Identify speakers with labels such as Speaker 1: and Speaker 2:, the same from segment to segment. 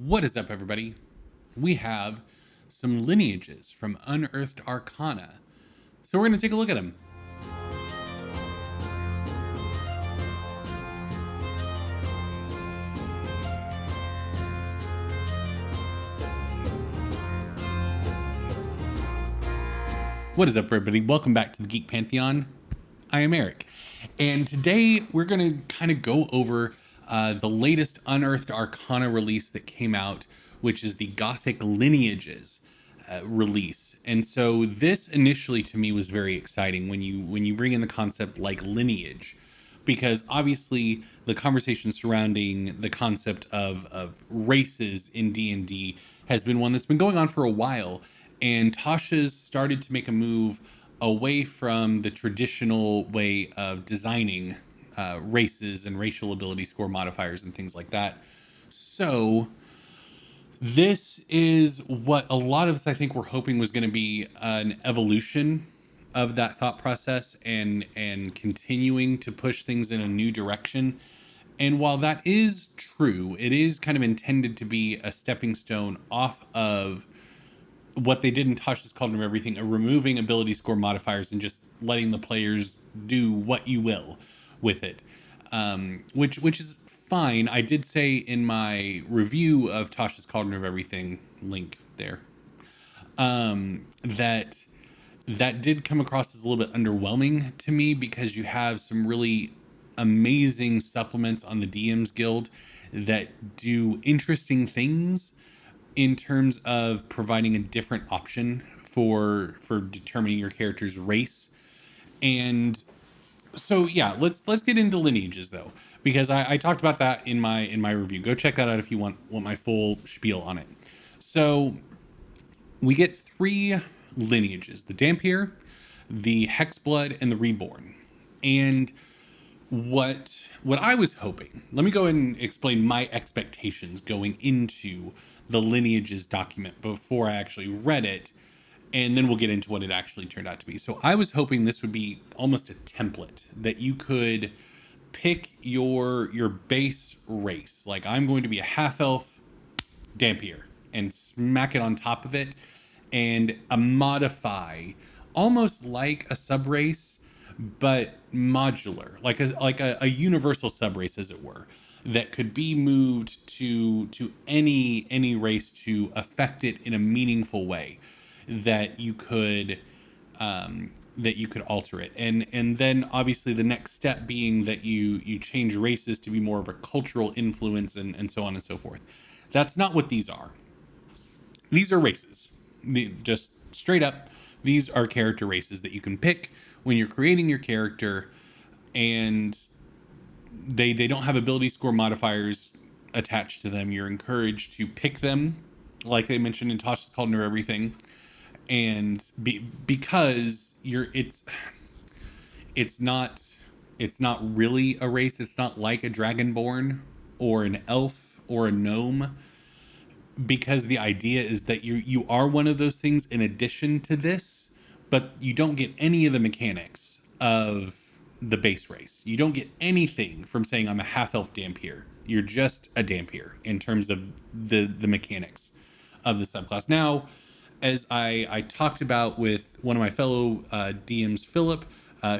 Speaker 1: What is up, everybody? We have some lineages from Unearthed Arcana. So we're going to take a look at them. What is up, everybody? Welcome back to the Geek Pantheon. I am Eric. And today we're going to kind of go over the latest Unearthed Arcana release that came out, which is the Gothic Lineages release. And so this initially to me was very exciting when you bring in the concept like lineage, because obviously the conversation surrounding the concept of races in D&D has been one that's been going on for a while. And Tasha's started to make a move away from the traditional way of designing races and racial ability score modifiers and things like that. So this is what a lot of us, I think, were hoping was going to be an evolution of that thought process and continuing to push things in a new direction. And while that is true, it is kind of intended to be a stepping stone off of what they did in Tasha's Cauldron of Everything, removing ability score modifiers and just letting the players do what you will with it, which is fine. I did say in my review of Tasha's Cauldron of Everything, link there, that did come across as a little bit underwhelming to me, because you have some really amazing supplements on the DM's Guild that do interesting things in terms of providing a different option for determining your character's race. And so yeah, let's get into lineages though, because I talked about that in my review. Go check that out if you want my full spiel on it. So we get three lineages: the Dhampir, the Hexblood, and the Reborn. And what I was hoping, let me go ahead and explain my expectations going into the lineages document before I actually read it, and then we'll get into what it actually turned out to be. So I was hoping this would be almost a template that you could pick your base race. Like, I'm going to be a half-elf Dhampir, and smack it on top of it, and a modify, almost like a subrace, but modular, like a universal subrace, as it were, that could be moved to any race to affect it in a meaningful way, that you could alter it. And then obviously the next step being that you change races to be more of a cultural influence, and so on and so forth. That's not what these are. These are races. Just straight up, these are character races that you can pick when you're creating your character, and they don't have ability score modifiers attached to them. You're encouraged to pick them, like they mentioned in Tasha's Cauldron or Everything, and because it's not really a race. It's not like a dragonborn or an elf or a gnome, because the idea is that you are one of those things in addition to this, but you don't get any of the mechanics of the base race. You don't get anything from saying I'm a half-elf Dhampir. You're just a Dhampir in terms of the mechanics of the subclass. Now, as I talked about with one of my fellow DMs, Philip,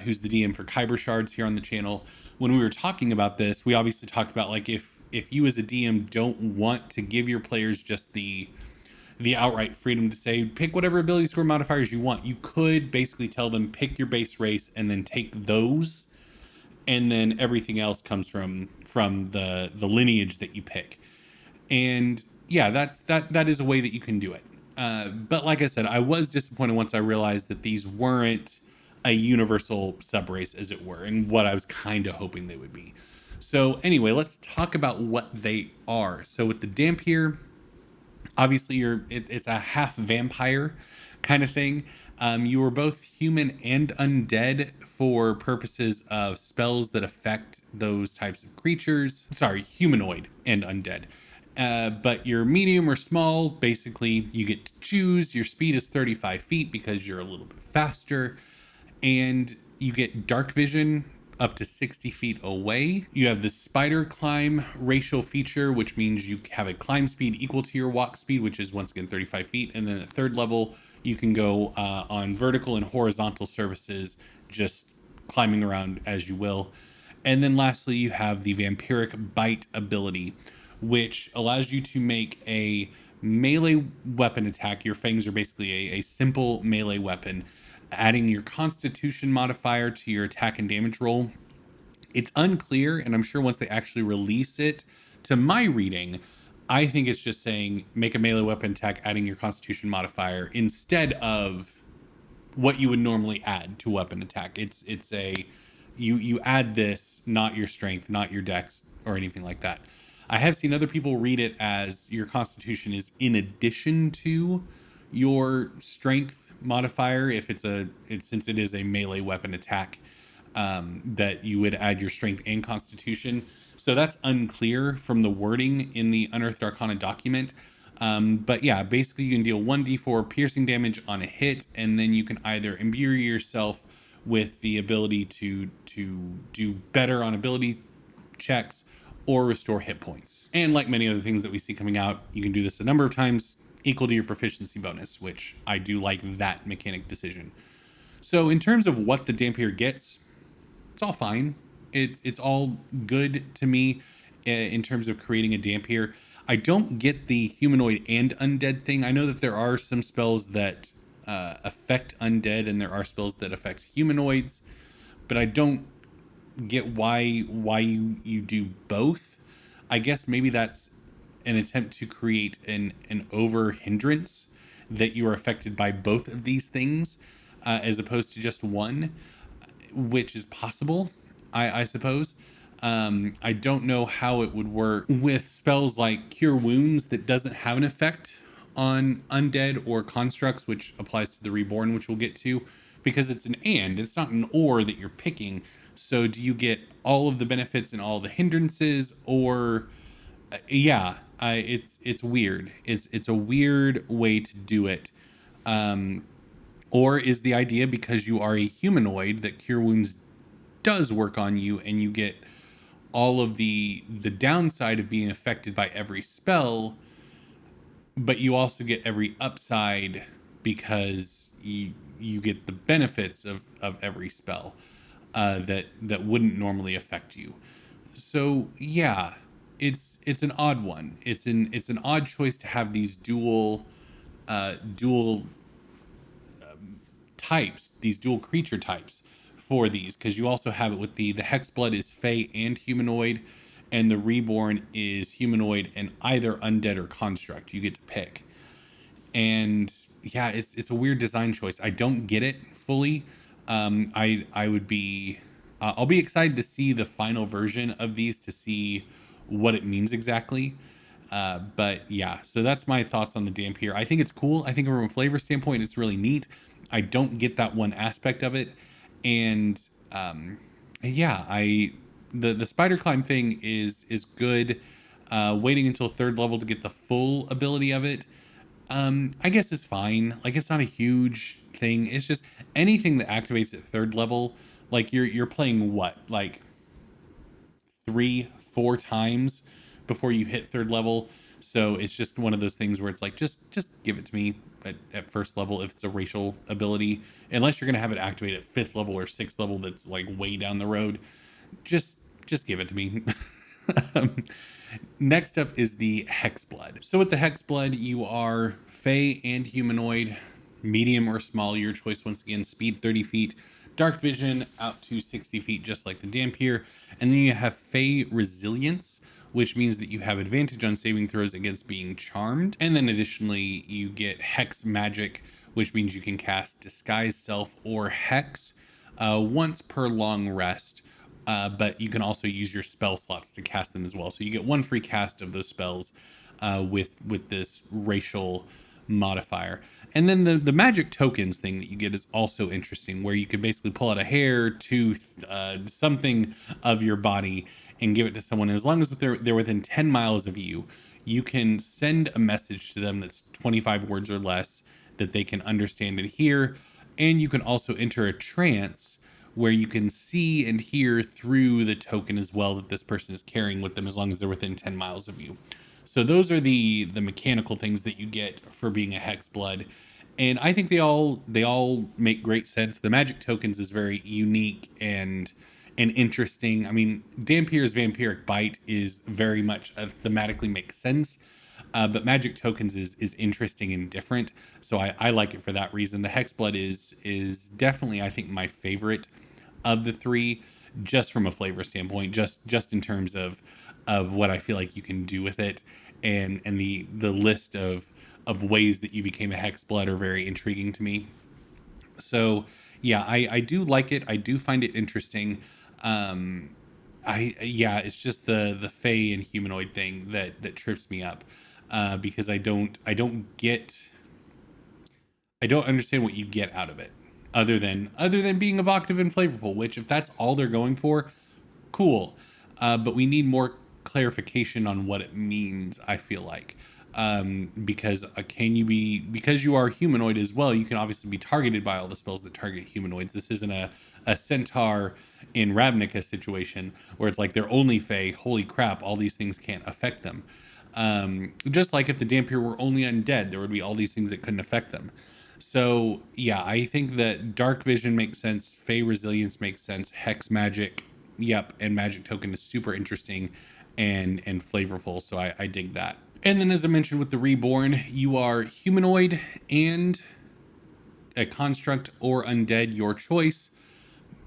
Speaker 1: who's the DM for Kyber Shards here on the channel, when we were talking about this, we obviously talked about, like, if you as a DM don't want to give your players just the outright freedom to say pick whatever ability score modifiers you want, you could basically tell them pick your base race and then take those, and then everything else comes from the lineage that you pick. And yeah, that is a way that you can do it. But like I said, I was disappointed once I realized that these weren't a universal subrace, as it were, and what I was kind of hoping they would be. So anyway, let's talk about what they are. So with the Dhampir, obviously it's a half vampire kind of thing. You are both human and undead for purposes of spells that affect those types of creatures. Sorry, humanoid and undead. But you're medium or small. Basically, you get to choose. Your speed is 35 feet because you're a little bit faster. And you get dark vision up to 60 feet away. You have the spider climb racial feature, which means you have a climb speed equal to your walk speed, which is once again 35 feet. And then at third level, you can go on vertical and horizontal surfaces, just climbing around as you will. And then lastly, you have the vampiric bite ability, which allows you to make a melee weapon attack. Your fangs are basically a simple melee weapon, adding your constitution modifier to your attack and damage roll. It's unclear, and I'm sure once they actually release it, to my reading, I think it's just saying make a melee weapon attack, adding your constitution modifier instead of what you would normally add to weapon attack. It's a you add this, not your strength, not your dex or anything like that. I have seen other people read it as your constitution is in addition to your strength modifier if since it is a melee weapon attack, that you would add your strength and constitution. So that's unclear from the wording in the Unearthed Arcana document. But yeah, basically you can deal 1d4 piercing damage on a hit, and then you can either imbue yourself with the ability to do better on ability checks or restore hit points. And like many other things that we see coming out, you can do this a number of times equal to your proficiency bonus, which I do like that mechanic decision. So in terms of what the Dhampir gets, it's all fine. It's all good to me in terms of creating a Dhampir. I don't get the humanoid and undead thing. I know that there are some spells that affect undead and there are spells that affect humanoids, but I don't get why you do both. I guess maybe that's an attempt to create an over hindrance that you are affected by both of these things, as opposed to just one, which is possible, I suppose. I don't know how it would work with spells like Cure Wounds that doesn't have an effect on undead or constructs, which applies to the Reborn, which we'll get to, because it's it's not an or that you're picking. So do you get all of the benefits and all the hindrances, or it's weird. It's a weird way to do it. Or is the idea because you are a humanoid that Cure Wounds does work on you and you get all of the downside of being affected by every spell, but you also get every upside because you get the benefits of every spell that wouldn't normally affect you. So yeah, it's an odd one. It's an odd choice to have these dual types, these dual creature types for these, because you also have it with the Hexblood is Fey and humanoid, and the Reborn is humanoid and either undead or construct. You get to pick. And yeah, it's a weird design choice. I don't get it fully. I would be I'll be excited to see the final version of these to see what it means exactly. But yeah, so that's my thoughts on the Dhampir. I think it's cool. I think from a flavor standpoint, it's really neat. I don't get that one aspect of it, and yeah, the spider climb thing is good. Waiting until third level to get the full ability of it, I guess is fine. Like, it's not a huge thing. It's just anything that activates at third level, like you're playing what, like 3-4 times before you hit third level. So it's just one of those things where it's like, just give it to me at first level if it's a racial ability, unless you're going to have it activate at fifth level or sixth level. That's like way down the road. Just give it to me. Next up is the Hexblood. So with the Hexblood, you are Fey and humanoid, medium or small, your choice once again, speed 30 feet, dark vision out to 60 feet, just like the Dhampir. And then you have Fey Resilience, which means that you have advantage on saving throws against being charmed. And then additionally, you get Hex Magic, which means you can cast Disguise Self or Hex once per long rest. But you can also use your spell slots to cast them as well. So you get one free cast of those spells with this racial modifier. And then the magic tokens thing that you get is also interesting, where you could basically pull out a hair, tooth, something of your body and give it to someone. And as long as they're within 10 miles of you, you can send a message to them that's 25 words or less that they can understand and hear. And you can also enter a trance where you can see and hear through the token as well that this person is carrying with them, as long as they're within 10 miles of you. So those are the mechanical things that you get for being a Hexblood, and I think they all make great sense. The magic tokens is very unique and interesting. I mean, Dhampir's vampiric bite is very much thematically makes sense, but magic tokens is interesting and different. So I like it for that reason. The Hexblood is definitely, I think, my favorite of the three, just from a flavor standpoint, just in terms of what I feel like you can do with it, and the list of ways that you became a Hexblood are very intriguing to me. So yeah, I do like it. I do find it interesting. Um, yeah, it's just the Fey and humanoid thing that trips me up, because I don't understand what you get out of it, other than being evocative and flavorful. Which, if that's all they're going for, cool. But we need more clarification on what it means, I feel like. Because can you be, because you are humanoid as well, you can obviously be targeted by all the spells that target humanoids. This isn't a centaur in Ravnica situation where it's like they're only Fey. Holy crap, all these things can't affect them. Just like if the Dhampir were only undead, there would be all these things that couldn't affect them. So yeah, I think that dark vision makes sense, Fey resilience makes sense, hex magic, yep, and magic token is super interesting and flavorful. So I dig that. And then, as I mentioned with the Reborn, you are humanoid and a construct or undead, your choice.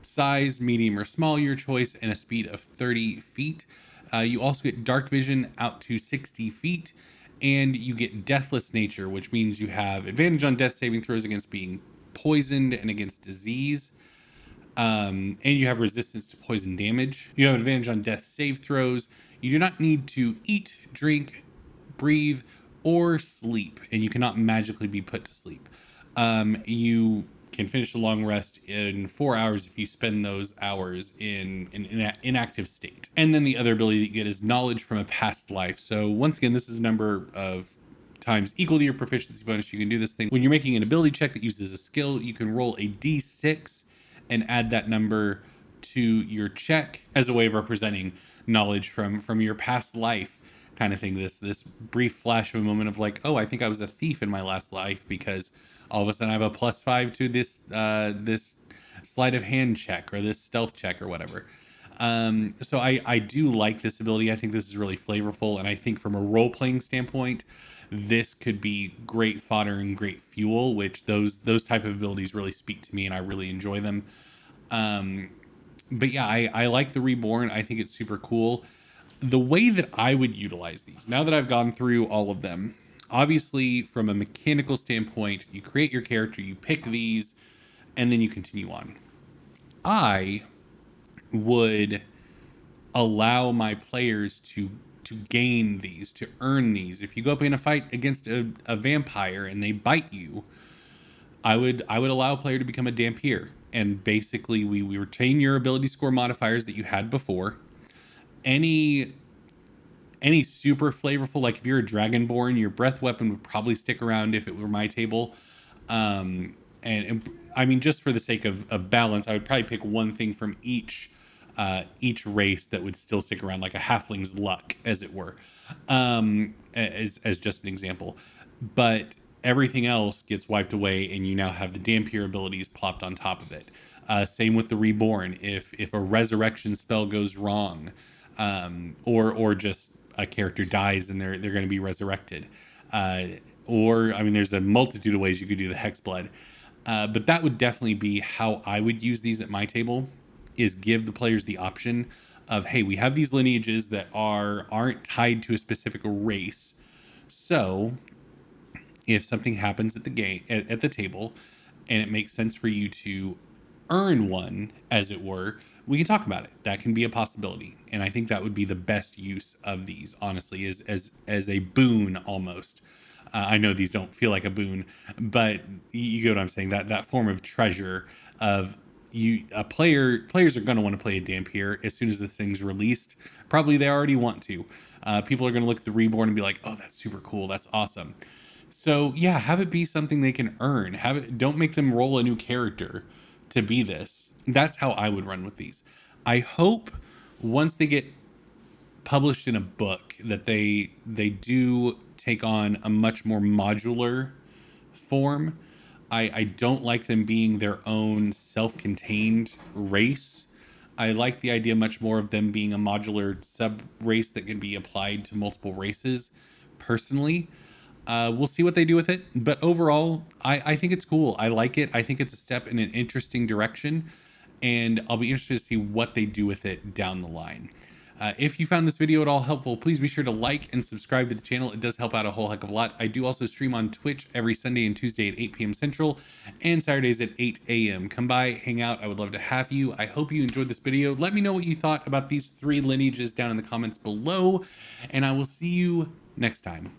Speaker 1: Size, medium or small, your choice, and a speed of 30 feet. You also get dark vision out to 60 feet, and you get deathless nature, which means you have advantage on death saving throws against being poisoned and against disease. And you have resistance to poison damage. You have advantage on death save throws. You do not need to eat, drink, breathe, or sleep, and you cannot magically be put to sleep. You can finish a long rest in 4 hours if you spend those hours in an inactive state. And then the other ability that you get is knowledge from a past life. So once again, this is a number of times equal to your proficiency bonus. You can do this thing when you're making an ability check that uses a skill. You can roll a d6 and add that number to your check as a way of representing knowledge from your past life, kind of thing. This brief flash of a moment of like, oh, I think I was a thief in my last life because all of a sudden I have a +5 to this sleight of hand check or this stealth check or whatever. So I do like this ability. I think this is really flavorful, and I think from a role playing standpoint, this could be great fodder and great fuel. Which those type of abilities really speak to me, and I really enjoy them. Um, but yeah, I like the Reborn. I think it's super cool. The way that I would utilize these, now that I've gone through all of them, obviously from a mechanical standpoint, you create your character, you pick these, and then you continue on. I would allow my players to gain these, to earn these. If you go up in a fight against a vampire and they bite you, I would allow a player to become a Dhampir, and basically we retain your ability score modifiers that you had before. Any super flavorful, like if you're a Dragonborn, your breath weapon would probably stick around if it were my table. And I mean, just for the sake of balance, I would probably pick one thing from each race that would still stick around, like a halfling's luck, as it were, as just an example. But everything else gets wiped away, and you now have the Dhampir abilities plopped on top of it. Same with the Reborn. If a resurrection spell goes wrong, or just a character dies and they're going to be resurrected, or I mean, there's a multitude of ways you could do the Hexblood. But that would definitely be how I would use these at my table, is give the players the option of, hey, we have these lineages that aren't tied to a specific race. So if something happens at the game at the table and it makes sense for you to earn one, as it were, we can talk about it. That can be a possibility, and I think that would be the best use of these, honestly, is as a boon almost. I know these don't feel like a boon, but you get what I'm saying. That form of treasure of players are going to want to play a Dhampir as soon as the thing's released. Probably they already want to. People are going to look at the Reborn and be like, oh, that's super cool, that's awesome. So yeah, have it be something they can earn. Don't make them roll a new character to be this. That's how I would run with these. I hope once they get published in a book that they do take on a much more modular form. I don't like them being their own self-contained race. I like the idea much more of them being a modular sub race that can be applied to multiple races. Personally, we'll see what they do with it. But overall, I think it's cool. I like it. I think it's a step in an interesting direction. And I'll be interested to see what they do with it down the line. If you found this video at all helpful, please be sure to like and subscribe to the channel. It does help out a whole heck of a lot. I do also stream on Twitch every Sunday and Tuesday at 8 p.m. Central and Saturdays at 8 a.m. Come by, hang out. I would love to have you. I hope you enjoyed this video. Let me know what you thought about these 3 lineages down in the comments below, and I will see you next time.